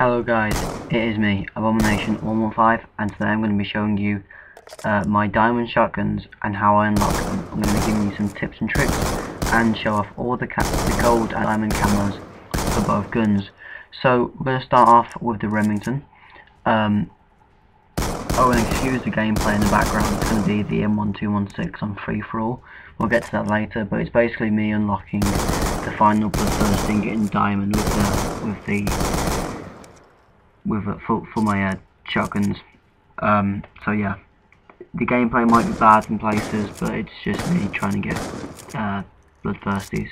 Hello guys, it is me, Abomination115, and today I'm going to be showing you my diamond shotguns and how I unlock them. I'm going to be giving you some tips and tricks and show off all the gold and diamond camos for both guns. So we're going to start off with the Remington. And excuse the gameplay in the background, it's going to be the M1216 on free-for-all. We'll get to that later, but it's basically me unlocking the final bloodthirsty and getting diamond for my shotguns. So yeah, the gameplay might be bad in places, but it's just me trying to get bloodthirsties.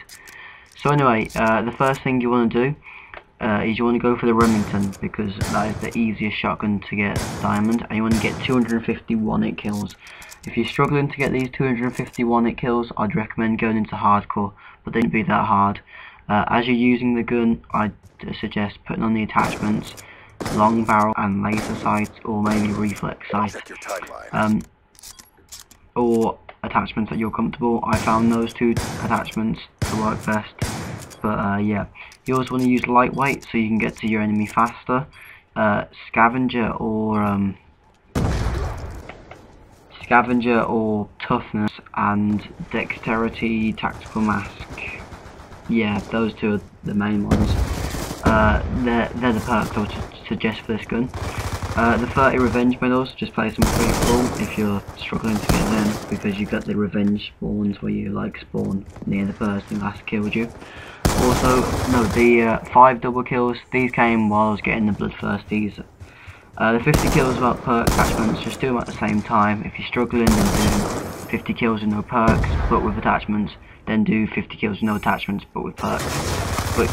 So anyway, the first thing you want to do is you want to go for the Remington, because that is the easiest shotgun to get diamond, and you want to get 251 hit kills. If you're struggling to get these 251 hit kills, I'd recommend going into hardcore, but they don't be that hard. As you're using the gun, I'd suggest putting on the attachments, long barrel and laser sights, or maybe reflex sights, or attachments that you're comfortable. I found those two attachments to work best, but yeah, you also want to use lightweight so you can get to your enemy faster. Scavenger or toughness and dexterity, tactical mask. Yeah, those two are the main ones. They're the perks I would suggest for this gun. The 30 revenge medals, just play some free for all if you're struggling to get them, because you got the revenge spawns where you like spawn near the person who last killed you. Also, no, the 5 double kills, these came while I was getting the bloodthirsties. The 50 kills without perk attachments, just do them at the same time. If you're struggling, then do 50 kills with no perks but with attachments, then do 50 kills with no attachments but with perks. But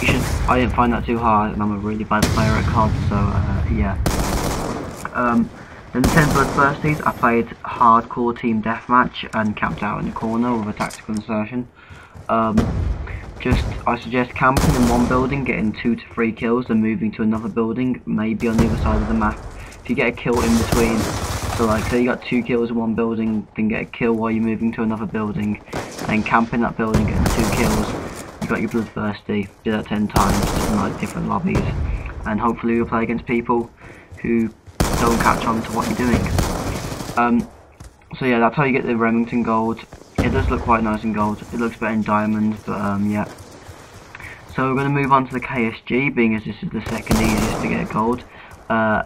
I didn't find that too hard, and I'm a really bad player at COD, so yeah. Then the 10 bloodthirsties, I played hardcore team deathmatch and camped out in the corner with a tactical insertion. I suggest camping in one building, getting 2 to 3 kills, then moving to another building, maybe on the other side of the map. If you get a kill in between, so like say you got 2 kills in one building, then get a kill while you're moving to another building, and then camp in that building, getting 2 kills, you got your bloodthirsty. Do that 10 times in like different lobbies, and hopefully you'll play against people who don't catch on to what you're doing. So yeah, that's how you get the Remington gold. It does look quite nice in gold. It looks better in diamond, but yeah. So we're going to move on to the KSG, being as this is the second easiest to get gold. The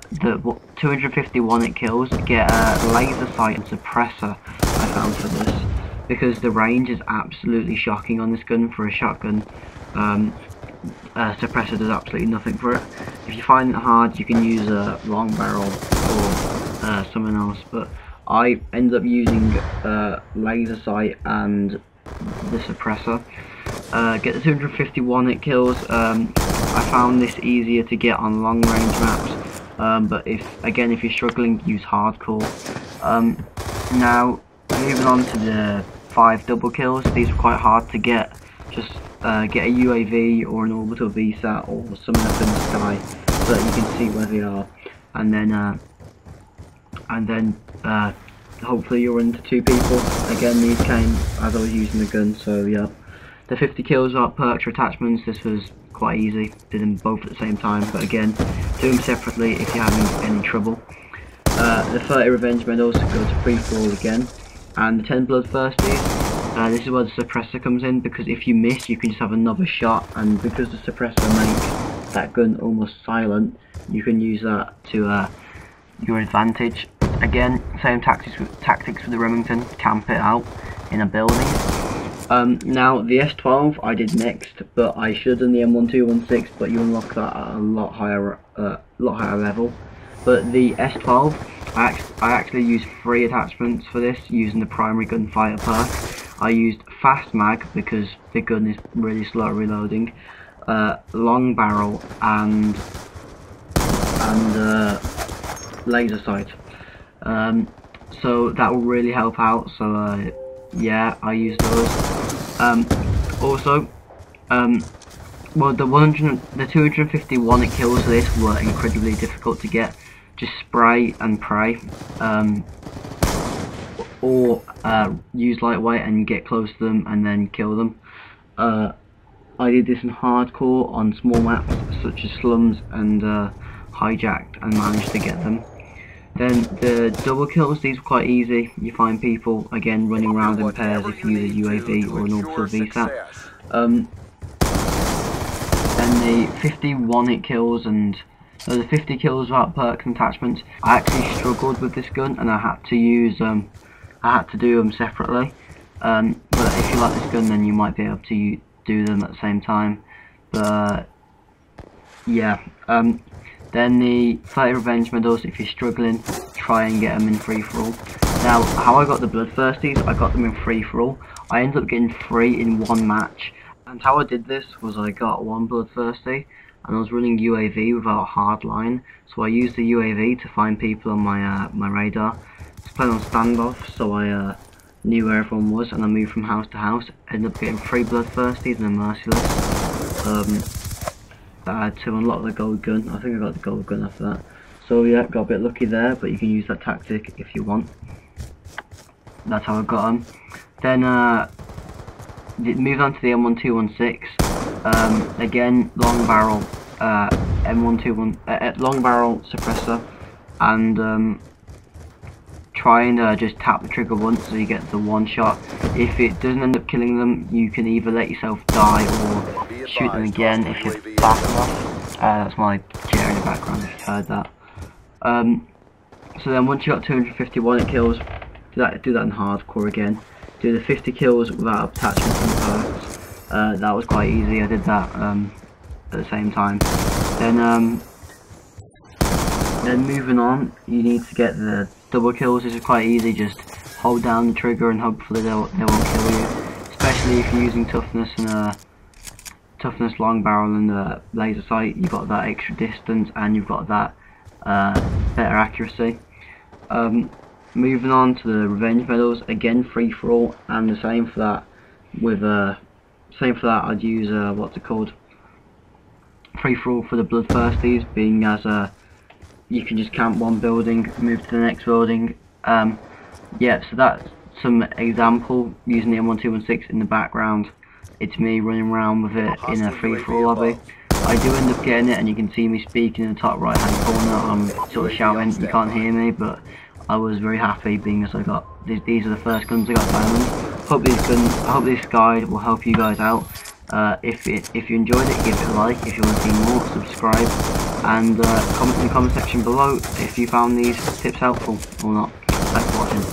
251 it kills, get a laser sight and suppressor I found for this, because the range is absolutely shocking on this gun for a shotgun. Suppressor does absolutely nothing for it. If you find it hard, you can use a long barrel or something else, but I ended up using laser sight and the suppressor. Get the 251 hit kills. I found this easier to get on long range maps, but if you're struggling, use hardcore. Now moving on to the 5 double kills, these are quite hard to get. Just get a UAV or an orbital VSAT or something up in the sky so that you can see where they are, and then hopefully you'll run into 2 people. Again, these came as I was using the gun, so yeah. The 50 kills without perks or attachments, this was quite easy. Did them both at the same time, but again, do them separately if you're having any trouble. The 30 revenge medals go to free-for-all again, and the 10 bloodthirsties. This is where the suppressor comes in, because if you miss, you can just have another shot, and because the suppressor makes that gun almost silent, you can use that to your advantage. Again, same tactics with the Remington, camp it out in a building. Now the S12 I did next, but I should have done the M1216, but you unlock that at a lot higher level. But the S12, I actually used 3 attachments for this, using the primary gunfighter perk. I used fast mag because the gun is really slow at reloading, long barrel and laser sight. So that will really help out. So yeah, I used those. Also, well, the 251 it kills for this were incredibly difficult to get. Just spray and pray, or use lightweight and get close to them and then kill them. I did this in hardcore on small maps such as slums and hijacked and managed to get them. Then the double kills, these were quite easy. You find people again running around in pairs if you use a UAV or an orbital VSAT. Then the 51 hit kills and the 50 kills without perks and attachments. I actually struggled with this gun and I had to use I had to do them separately. But if you like this gun, then you might be able to do them at the same time. But yeah. Then the 30 revenge medals, if you're struggling, try and get them in free-for-all. Now, how I got the bloodthirsties, I got them in free-for-all. I ended up getting 3 in one match. And how I did this was I got one bloodthirsty, and I was running UAV without a hard line. So I used the UAV to find people on my my radar. I was playing on standoff, so I knew where everyone was, and I moved from house to house. Ended up getting 3 bloodthirsties and a merciless. To unlock the gold gun. I think I got the gold gun after that. So yeah, got a bit lucky there, but you can use that tactic if you want. That's how I got them. Then moved on to the M1216. Again, long barrel M121 long barrel suppressor, and try and just tap the trigger once so you get the one shot. If it doesn't end up killing them, you can either let yourself die or shoot them again if you're fast enough. That's my chair in the background if you've heard that. So then once you got 251 it kills, do that in hardcore again. Do the 50 kills without attachments and perks. That was quite easy, I did that at the same time. Then moving on, you need to get the double kills. This is quite easy, just hold down the trigger and hopefully they won't kill you. Especially if you're using toughness and toughness long barrel and laser sight, you've got that extra distance and you've got that better accuracy. Moving on to the revenge medals, again free for all, and the same for that. With I'd use what's it called? Free for all for the bloodthirsties, being as you can just camp one building, move to the next building. Yeah, so that's some example using the M1216 in the background. It's me running around with it in a free-for-all lobby. I do end up getting it, and you can see me speaking in the top right hand corner. I'm sort of shouting, you can't hear me, but I was very happy being as I got these are the first guns I got diamonds. I hope this guide will help you guys out. If you enjoyed it, give it a like. If you want to see more, subscribe, and comment in the comment section below if you found these tips helpful or not. Thanks for watching.